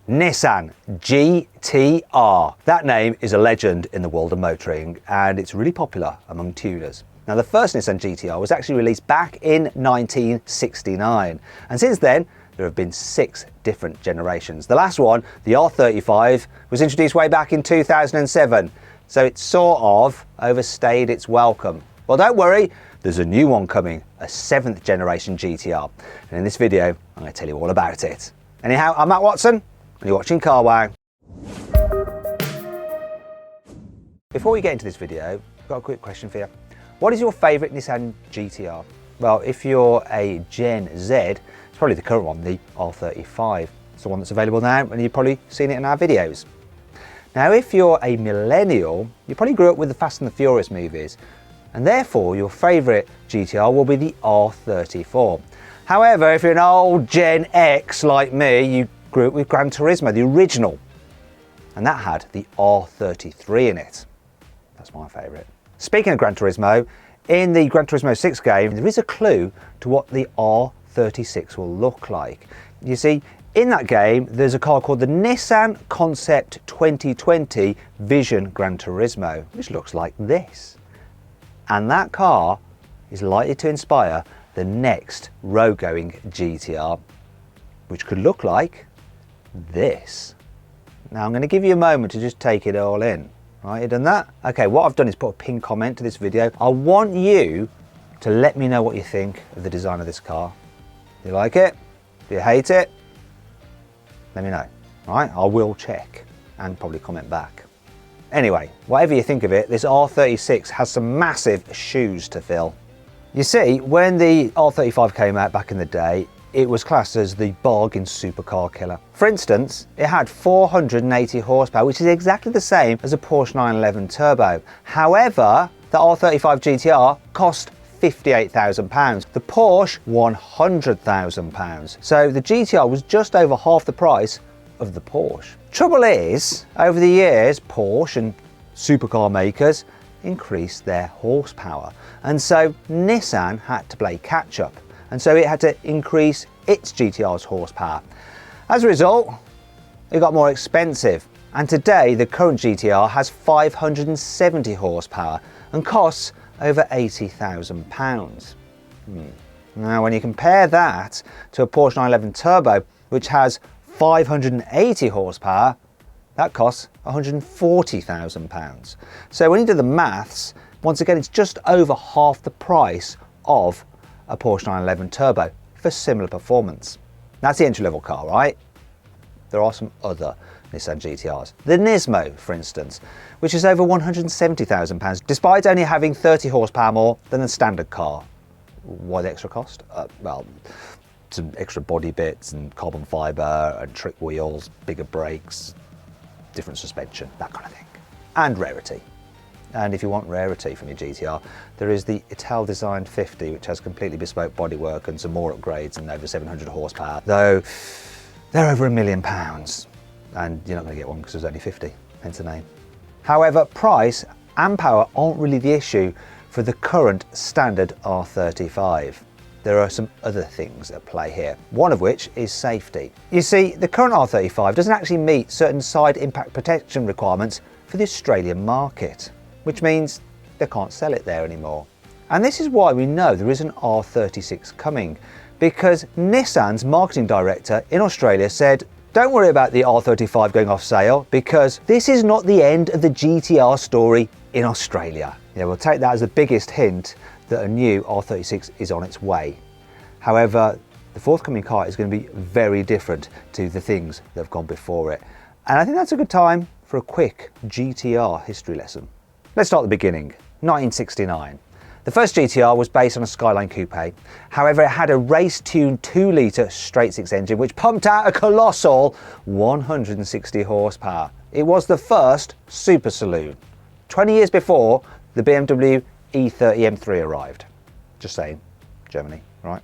Nissan Gt-R. That name is a legend in the world of motoring, and it's really popular among tuners. Now, the first Nissan Gt-R was actually released back in 1969, and since then there have been 6 different generations. The last one, the R35, was introduced way back in 2007, so it sort of overstayed its welcome. Well, don't worry, there's a new one coming, a 7th generation Gt-R, and in this video I'm going to tell you all about it. Anyhow, I'm Matt Watson, and you're watching carwow. Before we get into this video, I've got a quick question for you. What is your favourite Nissan Gt-R? Well, if you're a Gen Z, it's probably the current one, the R35. It's the one that's available now, and you've probably seen it in our videos. Now, if you're a millennial, you probably grew up with the Fast and the Furious movies, and therefore your favourite Gt-R will be the R34. However, if you're an old Gen X like me, you grew up with Gran Turismo, the original, and that had the R33 in it. That's my favourite. Speaking of Gran Turismo, in the Gran Turismo 6 game, there is a clue to what the R36 will look like. You see, in that game, there's a car called the Nissan Concept 2020 Vision Gran Turismo, which looks like this. And that car is likely to inspire the next road-going Gt-R, which could look like this. Now, I'm going to give you a moment to just take it all in. Right, you done that? Okay, what I've done is put a pinned comment to this video. I want you to let me know what you think of the design of this car. Do you like it? Do you hate it? Let me know. Right, I will check and probably comment back. Anyway, whatever you think of it, this R36 has some massive shoes to fill. You see, when the R35 came out back in the day, it was classed as the bargain supercar killer. For instance, it had 480 horsepower, which is exactly the same as a Porsche 911 Turbo. However, the R35 Gt-R cost £58,000. The Porsche, £100,000. So the Gt-R was just over half the price of the Porsche. Trouble is, over the years, Porsche and supercar makers increased their horsepower. And so Nissan had to play catch up. And so it had to increase its Gt-R's horsepower. As a result, it got more expensive. And today, the current Gt-R has 570 horsepower and costs over £80,000. Now, when you compare that to a Porsche 911 Turbo, which has 580 horsepower, that costs £140,000. So when you do the maths, once again, it's just over half the price of a Porsche 911 Turbo for similar performance. That's the entry-level car, right? There are some other Nissan Gt-Rs. The Nismo, for instance, which is over £170,000, despite only having 30 horsepower more than a standard car. Why the extra cost? Well, some extra body bits and carbon fibre and trick wheels, bigger brakes, different suspension, that kind of thing. And rarity. And if you want rarity from your Gt-R, there is the Ital Design 50, which has completely bespoke bodywork and some more upgrades and over 700 horsepower, though they're over £1 million. And you're not going to get one because there's only 50, hence the name. However, price and power aren't really the issue for the current standard R35. There are some other things at play here, one of which is safety. You see, the current R35 doesn't actually meet certain side impact protection requirements for the Australian market, which means they can't sell it there anymore. And this is why we know there is an R36 coming, because Nissan's marketing director in Australia said, don't worry about the R35 going off sale, because this is not the end of the Gt-R story in Australia. Yeah, we'll take that as the biggest hint that a new R36 is on its way. However, the forthcoming car is going to be very different to the things that have gone before it. And I think that's a good time for a quick Gtr history lesson. Let's start at the beginning, 1969. The first Gt-R was based on a Skyline Coupe. However, it had a race-tuned 2-litre straight-six engine which pumped out a colossal 160 horsepower. It was the first super saloon, 20 years before the BMW E30 M3 arrived. Just saying, Germany, right?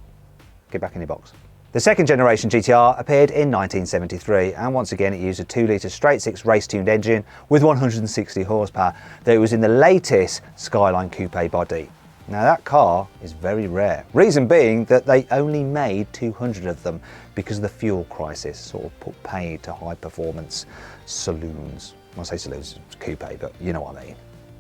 Get back in your box. The second generation Gt-R appeared in 1973, and once again it used a 2-litre straight-six race-tuned engine with 160 horsepower, though it was in the latest Skyline Coupe body. Now that car is very rare. Reason being that they only made 200 of them because of the fuel crisis, sort of put paid to high performance saloons. When I say saloons, it's coupe, but you know what I mean.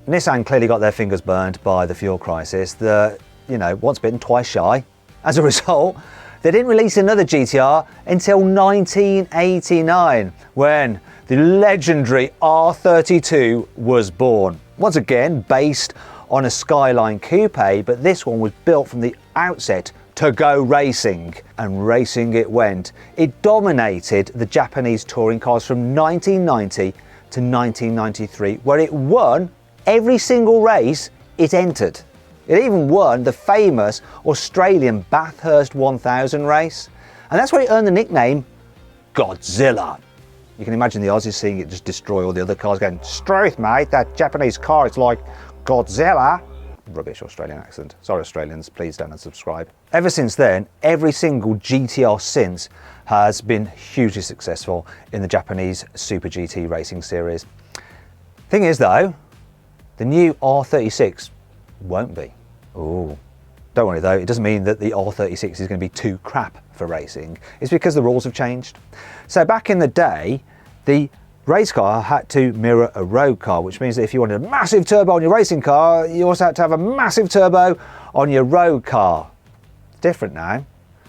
Nissan clearly got their fingers burned by the fuel crisis. Once bitten, twice shy. As a result, they didn't release another GTR until 1989, when the legendary R32 was born. Once again, based on a Skyline coupe, but this one was built from the outset to go racing, and racing it went. It dominated the Japanese touring cars from 1990 to 1993, where it won every single race it entered. It even won the famous Australian Bathurst 1000 race, and that's where it earned the nickname Godzilla. You can imagine the Aussies seeing it just destroy all the other cars, going, "Struth, mate, that Japanese car, it's like Godzilla." Rubbish Australian accent. Sorry Australians, please don't unsubscribe. Ever since then, every single GTR since has been hugely successful in the Japanese Super GT racing series. Thing is though, the new R36 won't be. Ooh. Don't worry though, it doesn't mean that the R36 is going to be too crap for racing. It's because the rules have changed. So back in the day, the race car had to mirror a road car, which means that if you wanted a massive turbo on your racing car, you also had to have a massive turbo on your road car. It's different now.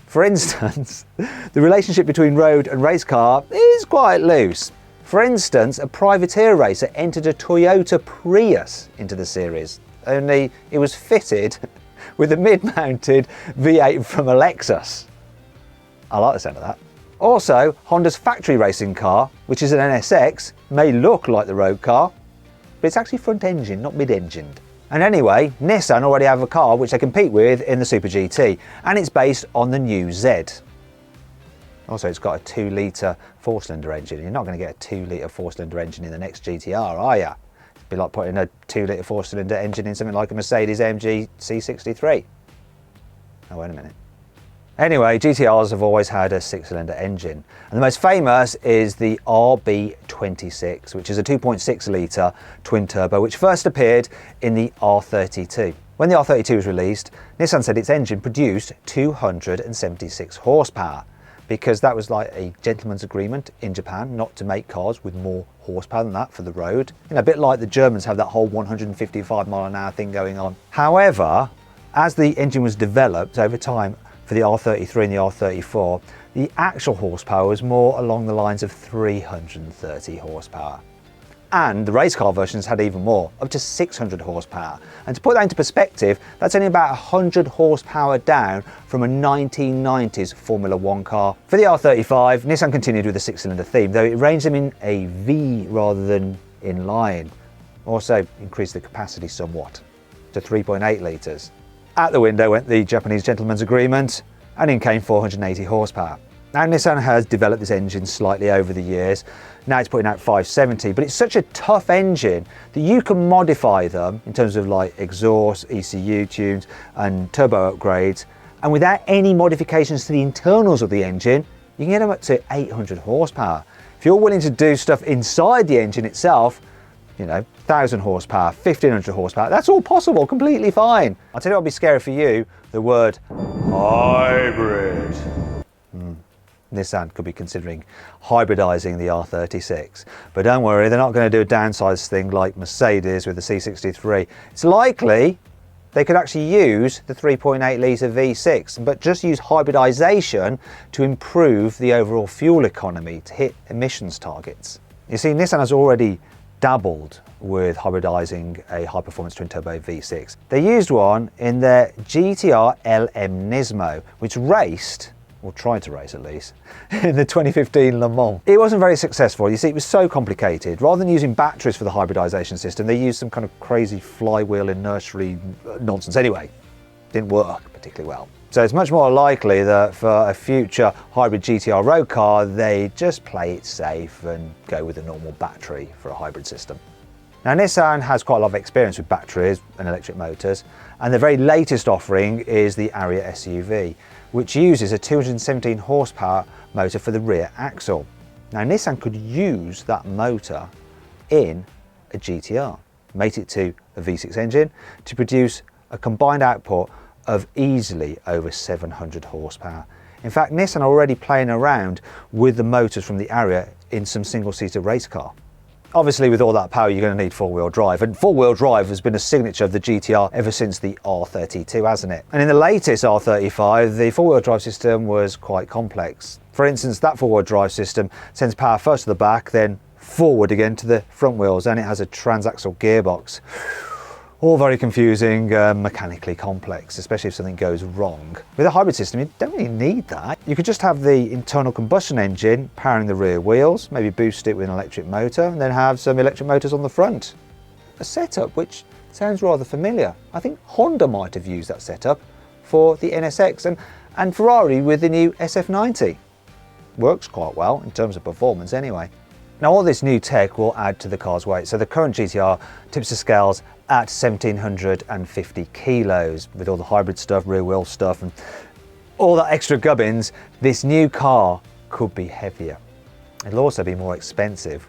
For instance, the relationship between road and race car is quite loose. For instance, a privateer racer entered a Toyota Prius into the series, only it was fitted with a mid-mounted V8 from a Lexus. I like the sound of that. Also, Honda's factory racing car, which is an NSX, may look like the road car, but it's actually front engine, not mid-engined. And anyway, Nissan already have a car which they compete with in the Super GT, and it's based on the new Z. Also, it's got a 2-litre 4-cylinder engine. You're not going to get a 2-litre 4-cylinder engine in the next GTR, are you? It'd be like putting a 2-litre 4-cylinder engine in something like a Mercedes-AMG C63. Oh, wait a minute. Anyway, GTRs have always had a 6-cylinder engine, and the most famous is the RB26, which is a 2.6-litre twin-turbo, which first appeared in the R32. When the R32 was released, Nissan said its engine produced 276 horsepower, because that was like a gentleman's agreement in Japan not to make cars with more horsepower than that for the road. A bit like the Germans have that whole 155 mile an hour thing going on. However, as the engine was developed over time, for the R33 and the R34, the actual horsepower was more along the lines of 330 horsepower. And the race car versions had even more, up to 600 horsepower. And to put that into perspective, that's only about 100 horsepower down from a 1990s Formula One car. For the R35, Nissan continued with the 6-cylinder theme, though it arranged them in a V rather than in line. Also increased the capacity somewhat to 3.8 litres. Out the window went the Japanese gentleman's agreement, and in came 480 horsepower. Now Nissan has developed this engine slightly over the years. Now it's putting out 570, but it's such a tough engine that you can modify them in terms of like exhaust, ECU tunes and turbo upgrades, and without any modifications to the internals of the engine, you can get them up to 800 horsepower. If you're willing to do stuff inside the engine itself, 1,000 horsepower, 1,500 horsepower, that's all possible, completely fine. I'll tell you what would be scary for you, the word hybrid. Nissan could be considering hybridizing the R36. But don't worry, they're not going to do a downsized thing like Mercedes with the C63. It's likely they could actually use the 3.8 litre V6, but just use hybridization to improve the overall fuel economy to hit emissions targets. You see, Nissan has already dabbled with hybridizing a high-performance twin-turbo V6. They used one in their Gt-R LM Nismo, which raced, or tried to race at least, in the 2015 Le Mans. It wasn't very successful. You see, it was so complicated. Rather than using batteries for the hybridization system, they used some kind of crazy flywheel and nursery nonsense. Anyway, didn't work particularly well. So it's much more likely that for a future hybrid GTR road car, they just play it safe and go with a normal battery for a hybrid system. Now Nissan has quite a lot of experience with batteries and electric motors, and the very latest offering is the Ariya SUV, which uses a 217 horsepower motor for the rear axle. Now Nissan could use that motor in a GTR, mate it to a V6 engine to produce a combined output of easily over 700 horsepower. In fact, Nissan are already playing around with the motors from the Ariya in some single-seater race car. Obviously, with all that power, you're going to need four-wheel drive, and four-wheel drive has been a signature of the Gt-R ever since the R32, hasn't it? And in the latest R35, the four-wheel drive system was quite complex. For instance, that four-wheel drive system sends power first to the back, then forward again to the front wheels, and it has a transaxle gearbox. All very confusing, mechanically complex, especially if something goes wrong. With a hybrid system, you don't really need that. You could just have the internal combustion engine powering the rear wheels, maybe boost it with an electric motor, and then have some electric motors on the front. A setup which sounds rather familiar. I think Honda might have used that setup for the NSX, and Ferrari with the new SF90. Works quite well in terms of performance anyway. Now all this new tech will add to the car's weight, so the current Gt-R tips the scales at 1750 kilos. With all the hybrid stuff, rear wheel stuff and all that extra gubbins, this new car could be heavier. It'll also be more expensive.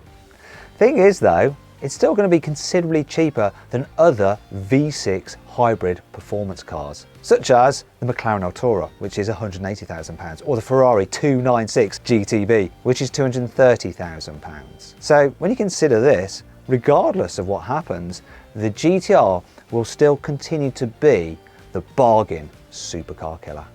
Thing is though, it's still going to be considerably cheaper than other V6 hybrid performance cars, such as the McLaren Artura, which is £180,000, or the Ferrari 296 GTB, which is £230,000. So when you consider this, regardless of what happens, the Gt-R will still continue to be the bargain supercar killer.